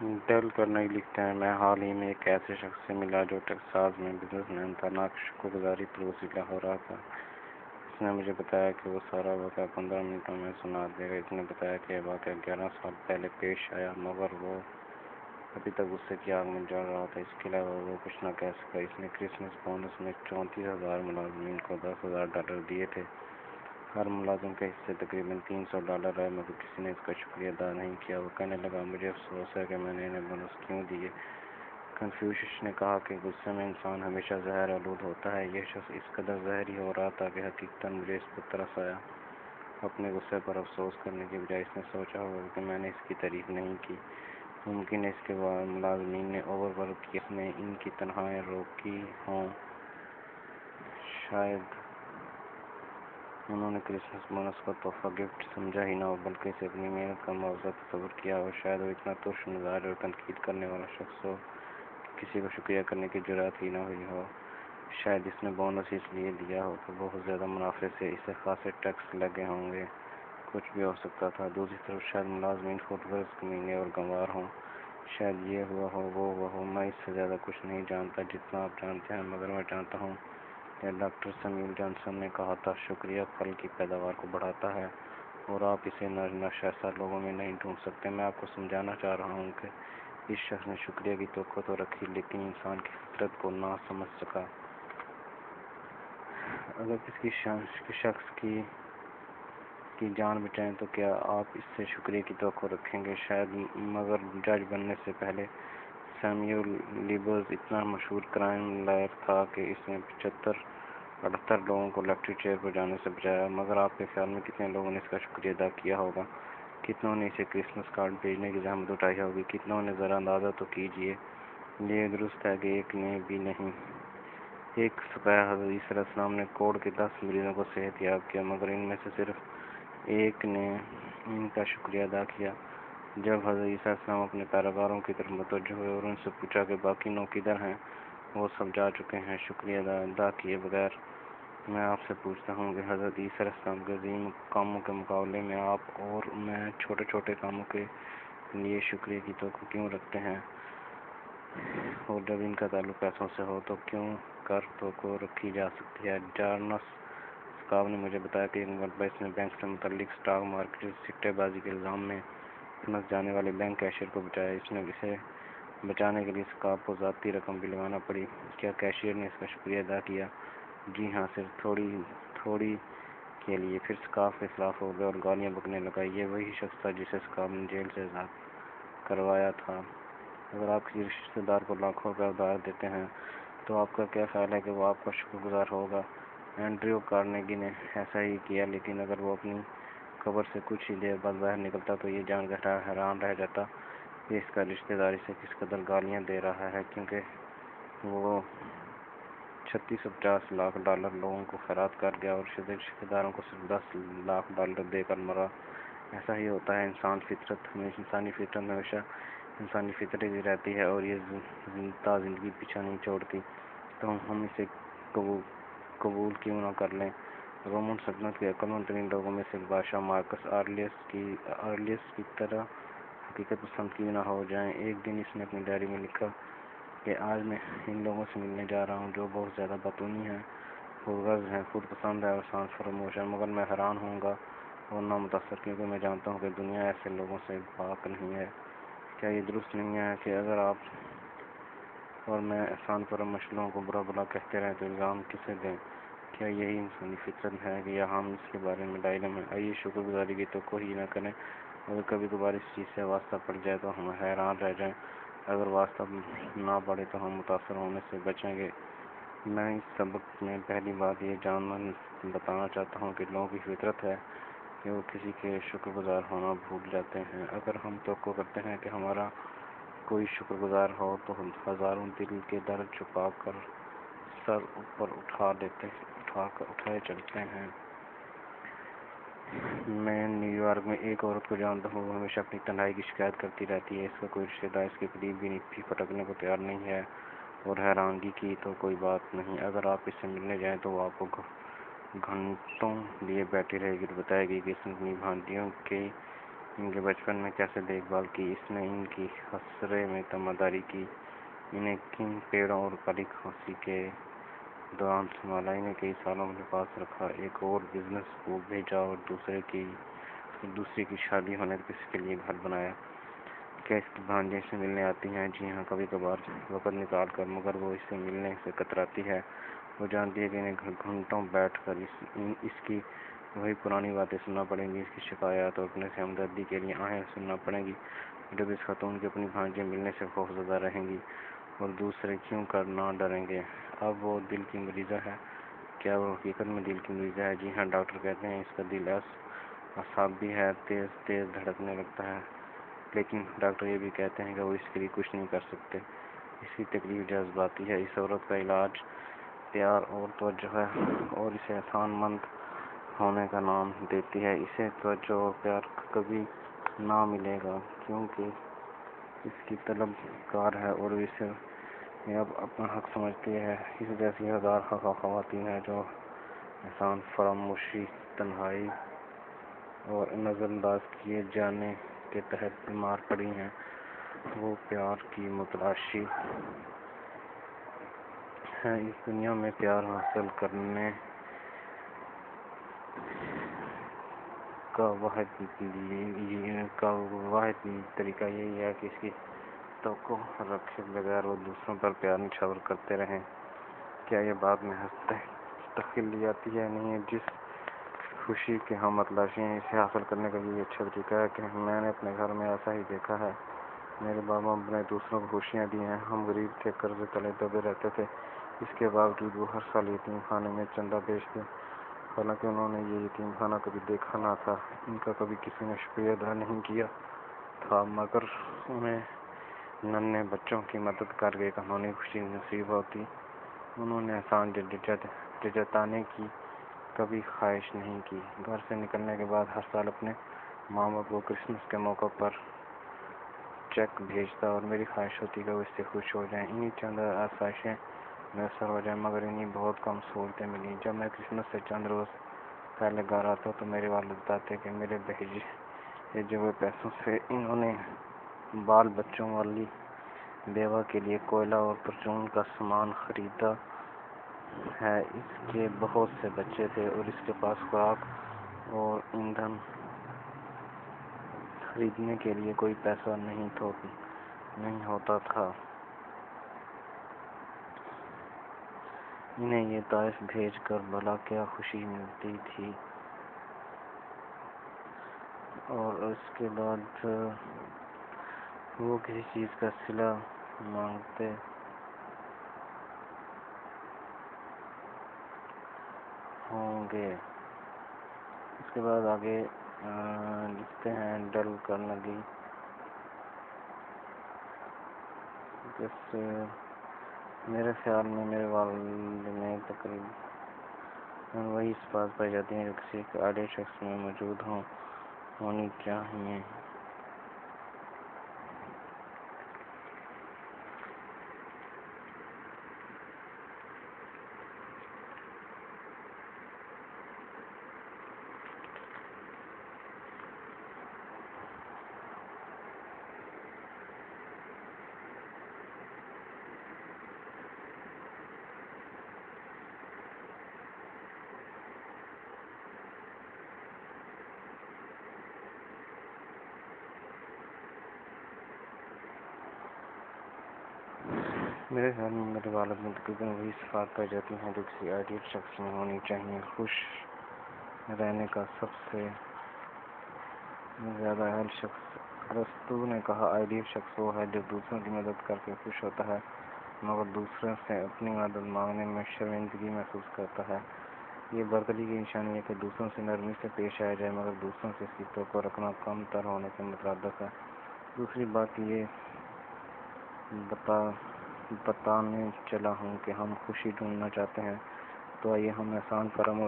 Deal کرنئی لکھتے ہیں، میں حال ہی میں ایک ایسے شخص سے ملا جو ٹیکساس میں بزنس مین تھا۔ ناک شکر گزاری پر وسیلہ ہو رہا تھا۔ اس نے مجھے بتایا کہ وہ سارا واقعہ 15 منٹوں میں سنا دے گا۔ اس نے بتایا کہ یہ واقعہ 11 سال پہلے پیش آیا، مگر وہ ابھی تک غصے کی آگ میں جل رہا تھا۔ اس کے علاوہ وہ کچھ نہ کہہ سکا۔ اس نے کرسمس بونس میں 34,000 ملازمین کو $10,000 دیے تھے۔ ہر ملازم کے حصے تقریباً $300 ہے، مگر کسی نے اس کا شکریہ ادا نہیں کیا۔ وہ کہنے لگا، مجھے افسوس ہے کہ میں نے انہیں بونس کیوں دیے۔ کنفیوشس نے کہا کہ غصے میں انسان ہمیشہ زہر آلود ہوتا ہے۔ یہ شخص اس قدر زہری ہو رہا تھا کہ حقیقتاً مجھے اس پر ترس آیا۔ اپنے غصے پر افسوس کرنے کی بجائے اس نے سوچا ہوگا کہ میں نے اس کی تعریف نہیں کی۔ ممکن ہے اس کے ملازمین نے اوور ورک کیا، اس نے ان کی تنخواہیں روکی ہوں۔ شاید انہوں نے کرسمس بونس کو تحفہ گفٹ سمجھا ہی نہ ہو، بلکہ اسے اپنی محنت کا معاوضہ تصور کیا ہو۔ شاید وہ اتنا ترش مزاج اور تنقید کرنے والا شخص ہو کہ کسی کو شکریہ کرنے کی جرات ہی نہ ہوئی ہو۔ شاید اس نے بونس اس لیے دیا ہو کہ بہت زیادہ منافع سے اسے خاصے ٹیکس لگے ہوں گے۔ کچھ بھی ہو سکتا تھا۔ دوسری طرف شاید ملازمین خود غرض، کمینے اور گنوار ہوں۔ شاید یہ ہوا ہو، وہ ہوا ہو۔ میں اس سے زیادہ کچھ نہیں جانتا جتنا آپ جانتے ہیں، مگر میں جانتا ہوں کہ ڈاکٹر سیموئل جانسن نے کہا تھا، شکریہ پھل کی پیداوار کو بڑھاتا ہے اور آپ اسے ناشائستہ لوگوں میں نہیں ڈھونڈ سکتے۔ میں آپ کو سمجھانا چاہ رہا ہوں کہ اس شخص نے شکریہ کی توقع تو رکھی، لیکن انسان کی فطرت کو نہ سمجھ سکا۔ اگر کسی شخص کی جان بچائیں تو کیا آپ اس سے شکریہ کی توقع رکھیں گے؟ شاید، مگر جج بننے سے پہلے سیموئل لیبرز اتنا مشہور کرائم لائر تھا کہ اس نے 78 لوگوں کو الیکٹرک چیئر پر جانے سے بچایا۔ مگر آپ کے خیال میں کتنے لوگوں نے اس کا شکریہ ادا کیا ہوگا؟ کتنوں نے اسے کرسمس کارڈ بھیجنے کی زحمت اٹھائی ہوگی؟ کتنوں نے ذرا اندازہ تو کیجیے۔ یہ درست ہے کہ ایک نے بھی نہیں۔ ایک صبح حضرت عیسیٰ علیہ السلام نے کوڑ کے 10 مریضوں کو صحت یاب کیا، مگر ان میں سے صرف ایک نے ان کا شکریہ ادا کیا۔ جب حضرت عیسیٰ علیہ السلام اپنے پیروکاروں کی طرف متوجہ ہوئے اور ان سے پوچھا کہ باقی 9 کدھر ہیں؟ وہ سب جا چکے ہیں شکریہ ادا کیے بغیر۔ میں آپ سے پوچھتا ہوں کہ حضرت عیسیٰ علیہ السلام کے عظیم کاموں کے مقابلے میں آپ اور میں چھوٹے چھوٹے کاموں کے لیے شکریہ کی توقع کیوں رکھتے ہیں؟ اور جب ان کا تعلق پیسوں سے ہو تو کیوں کر توقع رکھی جا سکتی ہے؟ جارنس سکاف نے مجھے بتایا کہ ایک مرتبہ اس نے بینک سے متعلق اسٹاک مارکیٹ سکے بازی کے الزام میں پھنس جانے والے بینک کیشیئر کو بچایا۔ اس نے اسے بچانے کے لیے سکاف کو ذاتی رقم بھی لگانا پڑی۔ کیا کیشیئر نے اس کا شکریہ ادا کیا؟ جی ہاں، صرف تھوڑی کے لیے۔ پھر سکاف کے خلاف ہو گیا اور گالیاں بکنے لگا۔ یہ وہی شخص تھا جسے سکاف نے جیل سے آزاد کروایا تھا۔ اگر آپ کسی رشتہ دار کو لاکھوں روپے ادھار دیتے ہیں تو آپ کا کیا خیال ہے کہ وہ آپ کا شکر گزار ہوگا؟ اینڈریو کارنیگی نے ایسا ہی کیا، لیکن اگر وہ اپنی قبر سے کچھ ہی دیر بعد باہر نکلتا تو یہ جان کر حیران رہ جاتا کہ اس کا رشتہ دار اسے کس قدر گالیاں دے رہا ہے، کیونکہ وہ $3650 لاکھ لوگوں کو خیرات کر گیا اور رشتہ داروں کو صرف $10 لاکھ دے کر مرا۔ ایسا ہی ہوتا ہے۔ انسانی فطرت ہمیشہ انسانی فطرت ہی رہتی ہے اور یہ زندگی پیچھا نہیں چھوڑتی، تو ہم اسے قبول کیوں نہ کر لیں۔ رومن سلطنت کے عقل مند ترین لوگوں میں سے ایک بادشاہ مارکس آرلیس کی طرح حقیقت پسند کیوں نہ ہو جائیں۔ ایک دن اس نے اپنی ڈائری میں لکھا کہ آج میں ان لوگوں سے ملنے جا رہا ہوں جو بہت زیادہ بطونی ہیں، خودغرض ہیں، خود پسند ہیں اور سانس فراموش ہیں، مگر میں حیران ہوں گا اور نہ متاثر، کیونکہ میں جانتا ہوں کہ دنیا ایسے لوگوں سے پاک نہیں ہے۔ کیا یہ درست نہیں ہے کہ اگر آپ اور میں احسان فراموش لوگوں کو برا بھلا کہتے رہیں تو الزام کسے دیں؟ کیا یہی انسانی فطرت ہے یا ہم اس کے بارے میں ڈائلم ہیں؟ آئیے شکر گزاری کی توقع ہی نہ کریں۔ اگر کبھی کبھار اس چیز سے واسطہ پڑ جائے تو ہم حیران رہ جائیں، اگر واسطہ نہ پڑے تو ہم متاثر ہونے سے بچیں گے۔ میں اس سبق میں پہلی بات یہ بتانا چاہتا ہوں کہ لوگوں کی فطرت ہے کہ وہ کسی کے شکر گزار ہونا بھول جاتے ہیں۔ اگر ہم توقع کرتے ہیں کہ ہمارا کوئی شکر گزار ہو تو ہزاروں دل کے درد چھپا کر سر اوپر اٹھائے چلتے ہیں۔ میں نیو یارک میں ایک عورت کو جانتا ہوں، وہ ہمیشہ اپنی تنہائی کی شکایت کرتی رہتی ہے۔ اس کا کوئی رشتہ دار اس کے قریب بھی پھٹکنے کو تیار نہیں ہے، اور حیرانگی کی تو کوئی بات نہیں۔ اگر آپ اس سے ملنے جائیں تو وہ آپ کو گھنٹوں لیے بیٹھی رہے گی اور بتائے گی کہ اس نے اپنی بھانجیوں کی ان کے بچپن میں کیسے دیکھ بھال کی، اس نے ان کی خسرے میں تماداری کی، انہیں کن پیڑوں اور کالی کھانسی کے دوران سنبھالا، انہیں کئی سالوں کے پاس رکھا، ایک اور بزنس کو بھیجا اور دوسری کی شادی ہونے پر کسی کے لیے گھر بنایا۔ کیا اس کی بھانجیں سے ملنے آتی ہیں؟ جی ہاں، کبھی کبھار وقت نکال کر، مگر وہ اس سے ملنے سے کتراتی ہے۔ وہ جانتی ہے کہ انہیں گھنٹوں بیٹھ کر اس کی وہی پرانی باتیں سننا پڑیں گی، اس کی شکایات اور اپنے سے ہمدردی کے لیے آہیں سننا پڑیں گی۔ جب اس خاتون کی اپنی بھانجیں ملنے سے خوفزدہ رہیں گی اور دوسرے کیوں کر نہ ڈریں گے۔ اب وہ دل کی مریضہ ہے۔ کیا وہ حقیقت میں دل کی مریضہ ہے؟ جی ہاں، ڈاکٹر کہتے ہیں اس کا دل اعصابی ہے، تیز تیز دھڑکنے لگتا ہے، لیکن ڈاکٹر یہ بھی کہتے ہیں کہ وہ اس کے لیے کچھ نہیں کر سکتے۔ اس کی تکلیف جذباتی ہے۔ اس عورت کا علاج پیار اور توجہ ہے، اور اسے احسان مند ہونے کا نام دیتی ہے۔ اسے توجہ اور پیار کبھی نہ ملے گا، کیونکہ اس کی طلبگار ہے اور اسے اب اپنا حق سمجھتی ہے۔ اس جیسی ہزار خواتین ہیں جو احسان فراموشی، تنہائی اور نظر انداز کیے جانے کے تحت بیمار پڑی ہیں۔ وہ پیار کی متلاشی ہیں۔ اس دنیا میں پیار حاصل کرنے کا واحد طریقہ یہی ہے کہ اس کی توقع رکھے بغیر وہ دوسروں پر پیار نچھاور کرتے رہیں۔ کیا یہ بات محض تخیلیاتی ہے؟ نہیں، جس خوشی کے ہم متلاشی ہیں، اسے حاصل کرنے کا یہی اچھا طریقہ ہے کہ میں نے اپنے گھر میں ایسا ہی دیکھا ہے۔ میرے باپ نے دوسروں کو خوشیاں دی ہیں۔ ہم غریب تھے، قرضے تلے دبے رہتے تھے، اس کے باوجود وہ ہر سال یتیم خانے میں چندہ بھیجتے، حالانکہ انہوں نے یہ یتیم خانہ کبھی دیکھا نہ تھا، ان کا کبھی کسی نے شکریہ ادا نہیں کیا تھا، مگر انہیں ننھے بچوں کی مدد کر کے ایک انہونی خوشی نصیب ہوتی۔ انہوں نے احسان جتانے کی کبھی خواہش نہیں کی۔ گھر سے نکلنے کے بعد ہر سال اپنے ماں باپ کو کرسمس کے موقع پر چیک بھیجتا، اور میری خواہش ہوتی کہ وہ اس سے خوش ہو جائیں، انہیں چند آسائشیں میسر ہو جائیں، مگر انہیں بہت کم سہولتیں ملیں۔ جب میں کرسمس سے چند روز پہلے گھر آتا تو میرے والد بتاتے کہ میرے بھیجے ہوئے پیسوں سے انہوں نے بال بچوں والی بیوہ کے لیے کوئلہ اور پرچون کا سامان خریدا ہے۔ اس کے بہت سے بچے تھے اور اس کے پاس خوراک اور ایندھن خریدنے کے لیے کوئی پیسہ نہیں ہوتا تھا۔ انہیں یہ تحائف بھیج کر بھلا کیا خوشی ملتی تھی، اور اس کے بعد وہ کسی چیز کا صلہ مانگتے ہوں گے۔ اس کے بعد آگے لکھتے ہیں ڈیل کارنیگی، جیسے میرے خیال میں میرے والد میں تقریباً وہی صفات پائی جاتی ہیں جو کسی ایک آئیڈیل شخص میں موجود ہونی چاہیے۔ میرے خیال میں میرے والد میں تقریباً وہی صفات پائی جاتی ہیں جو کسی آئیڈیل شخص میں ہونی چاہیے۔ خوش رہنے کا سب سے زیادہ اہل شخص، ارسطو نے کہا، آئیڈیل شخص وہ ہے جو دوسروں کی مدد کر کے خوش ہوتا ہے، مگر دوسروں سے اپنی مدد مانگنے میں شرمندگی محسوس کرتا ہے۔ یہ برتری کی نشانی ہے کہ دوسروں سے نرمی سے پیش آیا جائے، مگر دوسروں سے اس کی توقع رکھنا کم تر ہونے سے مترادف ہے۔ دوسری بات یہ بتانے چلا ہوں کہ ہم خوشی ڈھونڈنا چاہتے ہیں، تو آئیے ہم احسان فراموشی